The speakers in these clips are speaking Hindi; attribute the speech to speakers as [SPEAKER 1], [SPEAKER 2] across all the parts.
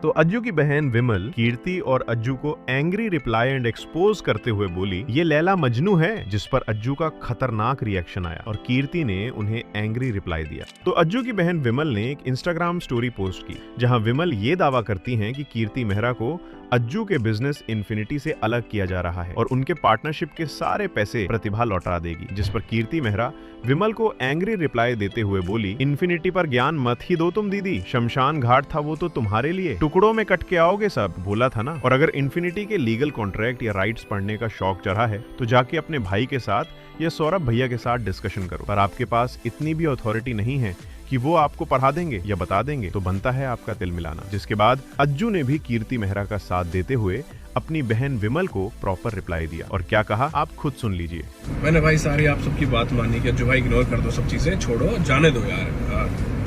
[SPEAKER 1] तो अज्जू की बहन विमल कीर्ति और अज्जू को एंग्री रिप्लाई एंड एक्सपोज करते हुए बोली, ये लैला मजनू है, जिस पर अज्जू का खतरनाक रिएक्शन आया और कीर्ति ने उन्हें एंग्री रिप्लाई दिया। तो अज्जू की बहन विमल ने एक इंस्टाग्राम स्टोरी पोस्ट की, जहां विमल ये दावा करती हैं कि कीर्ति मेहरा को अज्जू के बिजनेस इन्फिनिटी से अलग किया जा रहा है और उनके पार्टनरशिप के सारे पैसे प्रतिभा लौटा देगी। जिस पर कीर्ति मेहरा विमल को एंग्री रिप्लाई देते हुए बोली, इन्फिनिटी पर ज्ञान मत ही दो तुम दीदी, शमशान घाट था वो तो तुम्हारे लिए, टुकड़ों में कट के आओगे सब, बोला था ना। और अगर इन्फिनिटी के लीगल कॉन्ट्रैक्ट या राइट्स पढ़ने का शौक चढ़ा है तो जाके अपने भाई के साथ या सौरभ भैया के साथ डिस्कशन करो, पर आपके पास इतनी भी अथॉरिटी नहीं है कि वो आपको पढ़ा देंगे या बता देंगे, तो बनता है आपका तिल मिलाना। जिसके बाद अज्जू ने भी कीर्ति मेहरा का साथ देते हुए अपनी बहन विमल को प्रॉपर रिप्लाई दिया और क्या कहा आप खुद सुन लीजिए।
[SPEAKER 2] मैंने भाई सारी आप सबकी बात मानी कि अज्जू भाई इग्नोर कर दो, सब चीजें छोड़ो, जाने दो यार,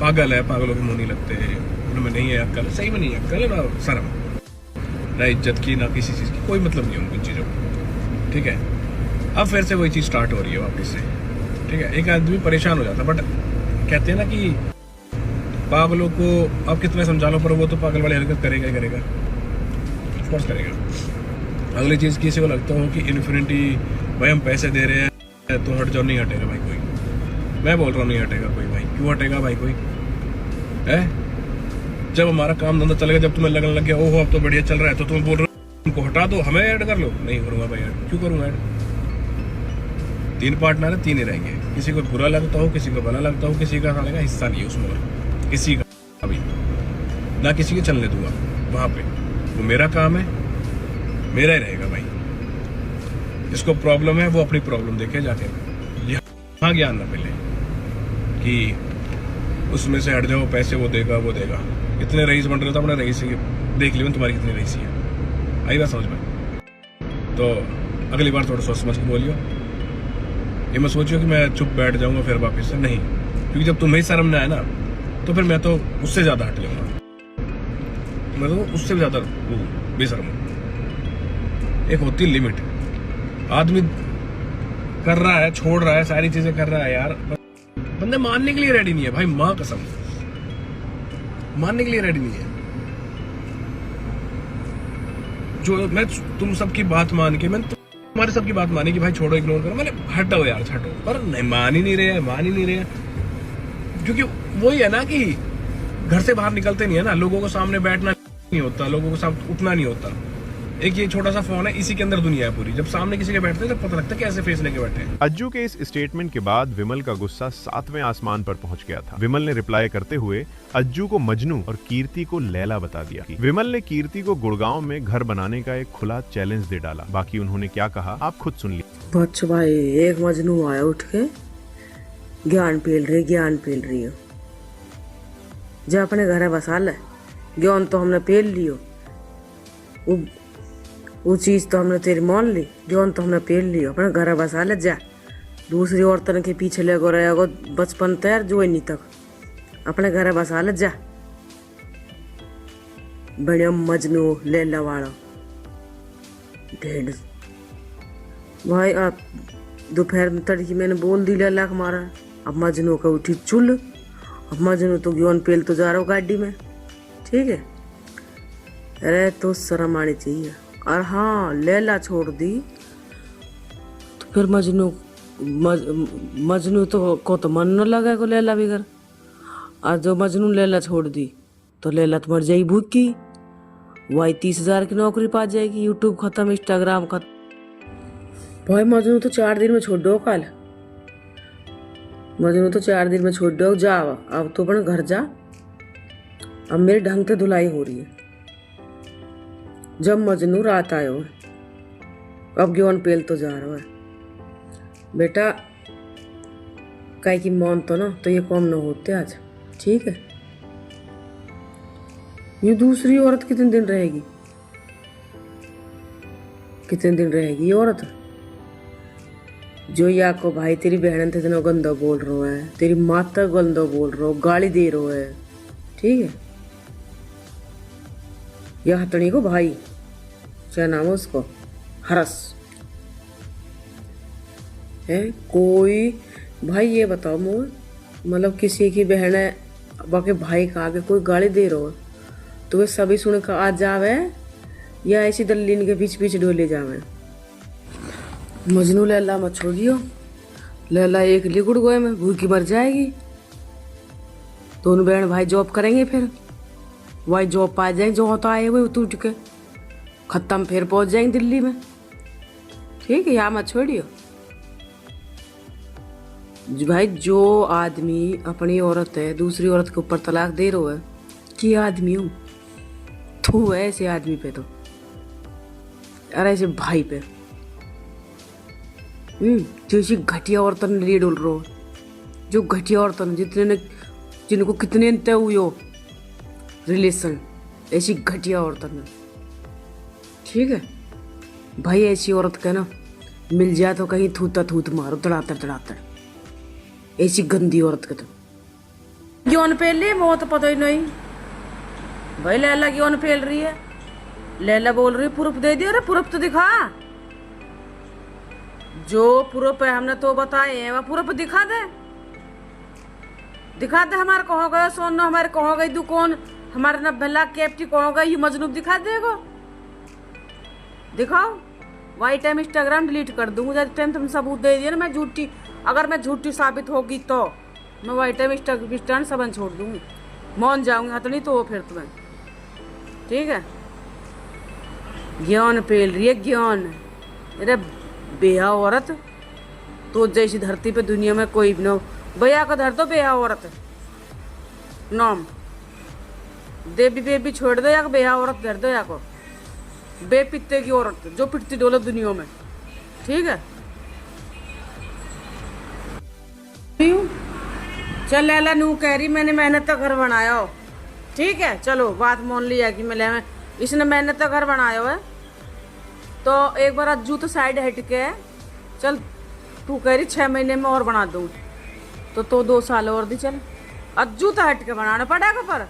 [SPEAKER 2] पागल है, पागलों के मुंह नहीं लगते, उनमें नहीं है अक्ल, सही में नहीं है अक्ल, ना शर्म, ना इज्जत की, ना किसी चीज की, कोई मतलब नहीं है उनको चीजों को, ठीक है। अब फिर से वही चीज स्टार्ट हो रही है वापस से, ठीक है। एक आदमी परेशान हो जाता, बट कहते हैं ना कि पागलों को आप कितने समझा लो पर वो तो पागल वाली हरकत करेगा ही करेगा, ऑफकोर्स करेगा। अगली चीज किसी को लगता हो कि इन्फिनिटी भाई हम पैसे दे रहे हैं तो हट जाओ, नहीं हटेगा भाई कोई, मैं बोल रहा हूँ नहीं हटेगा कोई भाई, क्यों हटेगा भाई कोई है? जब हमारा काम धंधा चलेगा, जब तुम्हें लगने लग गया ओहो अब तो बढ़िया चल रहा है, तो तुम बोल रहे हो उनको हटा दो, हमें ऐड कर लो, नहीं करूंगा भाई ऐड, क्यों करूंगा ऐड? 3 पार्टनर है, 3 ही रहेंगे, किसी को बुरा लगता हो, किसी को भला लगता हो, किसी का साले का हिस्सा नहीं है उसमें, और किसी का अभी ना किसी के चलने दूंगा वहां पे, वो मेरा काम है, मेरा ही रहेगा भाई। जिसको प्रॉब्लम है वो अपनी प्रॉब्लम देखे जाके, यहाँ ज्ञान ना मिले कि उसमें से हट जाओ, पैसे वो देगा वो देगा। इतने रईस बन रहे तो अपने रईस देख लियो तुम्हारी कितनी रईसी है, आई बात समझ में। तो अगली बार थोड़ा सोच समझ के बोलियो, ये मैं सोचियो कि मैं चुप बैठ जाऊंगा फिर वापस से, नहीं, क्योंकि जब तुम्हें शर्म ना आए ना तो फिर मैं तो उससे ज्यादा हट जाऊंगा, मैं तो उससे भी ज्यादा बेशर्म हूं। एक होती लिमिट, आदमी कर रहा है, छोड़ रहा है, सारी चीजें कर रहा है यार, बंदे मानने के लिए रेडी नहीं है भाई, मां कसम मानने के लिए रेडी नहीं है। जो मैं तुम सबकी बात मान के, मैं तुम्हारी सबकी बात मानी कि भाई छोड़ो, इग्नोर करो, मैंने हटो यार हटो, पर नहीं, मान ही नहीं रहे, क्योंकि वही है ना कि घर से बाहर निकलते नहीं है ना, लोगों को सामने बैठना नहीं होता, लोगों को साथ उठना नहीं होता। एक ये छोटा सा फोन है, इसी के अंदर दुनिया है पूरी, जब सामने किसी के बैठते हैं तब पता लगता है कैसे फेस लेके बैठे हैं।
[SPEAKER 1] अज्जू के इस स्टेटमेंट के बाद विमल का गुस्सा 7वें आसमान पर पहुंच गया था। विमल ने रिप्लाई करते हुए अज्जू को मजनू और कीर्ति को लैला बता दिया। विमल ने कीर्ति को गुड़गांव में घर बनाने का एक खुला चैलेंज दे डाला। बाकी उन्होंने क्या कहा आप खुद सुन लीजिए।
[SPEAKER 3] बच्चों भाई, एक मजनू आया उठ के, ज्ञान पेल रही है, जब अपने घर बसा ले, ज्ञान तो हमने पेल लियो, वो चीज तो हमने तेरी मान ली, ज्ञान तो हमने पेल लियो, अपने घर बसा ले, जा दूसरी औरतन के पीछे ले गो रहेगा बचपन तैयार जो नहीं तक, अपने घर बसा ले, जा बढ़िया मजनू लैला वाला ढेर भाई। आप दोपहर में तड़की मैंने बोल दी लैला का मारा, अब मजनू का उठी चुल, अब मजनू तो ज्ञान पेल तो जा रहा हो गाड़ी में, ठीक है। अरे तो शर्म आनी चाहिए। और हाँ, लैला छोड़ दी तो फिर मजनू तो को तो मन न लगा को लैला बिगर, और जो मजनू लैला छोड़ दी तो लैला तो मर जाएगी भूख की, वही 30,000 की नौकरी पा जाएगी, यूट्यूब खत्म, इंस्टाग्राम खत्म। भाई मजनू तो 4 दिन में छोड़ दो, कल मजनू तो 4 दिन में छोड़ दो, जा अब तो अपने घर जा, अब मेरे ढंग से धुलाई हो रही है। जब मजनू रात आयो है, अब ज्ञान पेल तो जा रहा है बेटा, काई की मौन तो ना तो ये कम न होते आज, ठीक है। ये दूसरी औरत कितने दिन रहेगी, ये औरत जो या को भाई तेरी बहन थे इतना गंदा बोल रहा है, तेरी माता गंदा बोल रहा हो, गाली दे रहा है, ठीक है। यह हथनी को भाई, क्या नाम है उसको, हरस है कोई भाई, ये बताओ मोर, मतलब किसी की बहन है बाकी भाई का आगे कोई गाली दे रहा है तो वे सभी सुन कर आ जावे या ऐसी दल्लीन के पीछे पीछे डोले जावे। मजनू लैला मत छोड़ियो, लैला एक लिकुड़ गोए में भूखी मर जाएगी। दोनों बहन भाई जॉब करेंगे, फिर वही जॉब पा जाएंगे जो होता आए हुए टूट के खत्म, फिर पहुंच जाएंगे दिल्ली में। ठीक है, यहाँ मत छोड़ियो भाई। जो आदमी अपनी औरत है दूसरी औरत के ऊपर तलाक दे रहा है, कि आदमी हूँ तू है ऐसे आदमी पे तो, अरे ऐसे भाई पे जैसी घटिया औरतन लिए डोल रहा हो, जो घटिया औरतन जिनको कितने तय हुए हो रिलेशन, ऐसी घटिया औरतन। ठीक है भाई, ऐसी औरत का ना मिल जाए तो कहीं थूता थूत मारो तड़ातर तड़ातर, ऐसी गंदी औरत का तो क्यों पेल रही है, वो तो पता ही नहीं भाई। लैला क्यों पेल रही है, लैला बोल रही है प्रूफ दे दिया। अरे प्रूफ तो दिखा, जो प्रूफ है हमने तो बताए हैं वो प्रूफ दिखा दे, दिखा दे। हमारे कहो गए सोनो, हमारे कहो गई दुकान, हमारे 90 लाख कैप्टी कहो गई, ये मजनूब दिखा देगा, दिखाओ। वाई टाइम इंस्टाग्राम डिलीट कर दूंगा जब टाइम तुम सबूत दे दिया ना। मैं झूठी, अगर मैं झूठी साबित होगी तो मैं वाई टाइम इंस्टाग्राम सबन छोड़ दूंगी, मौन जाऊंगी। हाथ नहीं तो फिर तुम्हें, ठीक है। ज्ञान पेल रही है ज्ञान। अरे बेहा औरत तो जैसी धरती पे दुनिया में कोई भी ना हो, भैया को धर दो बेहा औरत नाम, देवी बेबी छोड़ दो या बेहा औरत धर दो, या को बेपित्ते की औरत जो पिटती डोले दुनिया में। ठीक है, चल लैला नू कह रही मैंने मेहनत का घर बनाया हो। ठीक है, चलो बात मान लिया कि मैं इसने मेहनत का घर बनाया है, तो एक बार अज्जू तो साइड हट के चल, तू कह रही 6 महीने में और बना दूँ तो 2 साल और दी। चल अज्जू तो हट के बनाना पड़ेगा, पर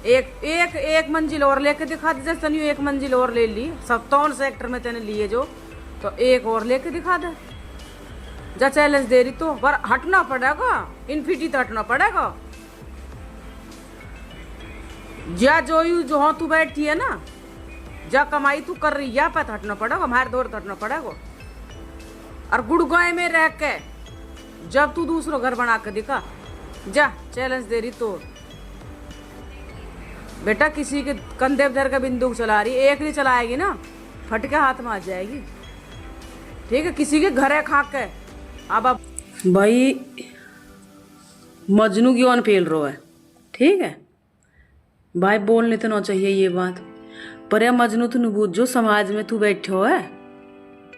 [SPEAKER 3] एक मंजिल और लेके दिखा दे। जैसे नहीं 1 मंजिल और ले ली 57 सेक्टर में तेने लिए जो, तो 1 और लेके दिखा दे। जा चैलेंज दे रही तो पर हटना पड़ेगा, इन्फिनिटी तो हटना पड़ेगा। जा जो हाँ तू बैठी है ना, जा कमाई तू कर रही है पे हटना पड़ेगा, हमारे दौर तो हटना पड़ेगा। और गुड़गांव में रह के जब तू दूसरों घर बना के दिखा, जा चैलेंज दे रही तो बेटा किसी के कंधे पर धर के बंदूक चला रही, एक नहीं चलाएगी ना फट के हाथ में आ जाएगी। ठीक है, किसी के घर है खा के। अब भाई मजनू क्यों फेल रहा है, ठीक है भाई, बोलने तो ना चाहिए ये बात, पर यार मजनू तू बूझ जो समाज में तू बैठो है।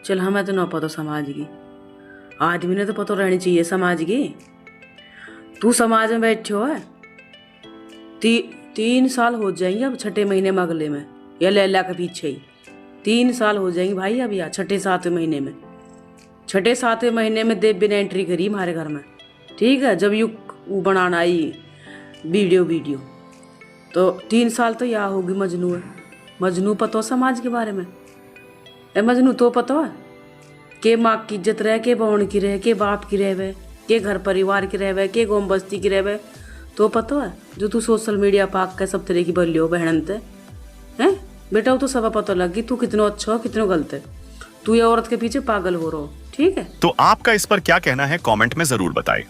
[SPEAKER 3] चल हमें तो ना पता समाज की, आदमी ने तो पता रहनी चाहिए समाज की। तू समाज में बैठो है, 3 साल हो जाएंगे अब 6 महीने में, अगले में या लैला के पीछे ही 3 साल हो जाएंगे भाई। अब यार 6-7 महीने में, 6-7 महीने में देव बिना एंट्री करी हमारे घर में। ठीक है, जब यू बनाना आई वीडियो तो 3 साल तो यहाँ होगी। मजनू है, मजनू पता समाज के बारे में, ए मजनू तो पता है के माँ की इज्जत रहे, के बहन की रहे, के बाप की रहे, के घर परिवार की रहे, के गाँव बस्ती की रहे, तो पता है जो तू सोशल मीडिया पाक के सब तरह की बल्ली हो बहन ते हैं बेटा, वो तो सब पता लग गई तू कितना अच्छा हो कितना गलत है, तू ये औरत के पीछे पागल हो रहा हो। ठीक है,
[SPEAKER 4] तो आपका इस पर क्या कहना है कमेंट में जरूर बताएं।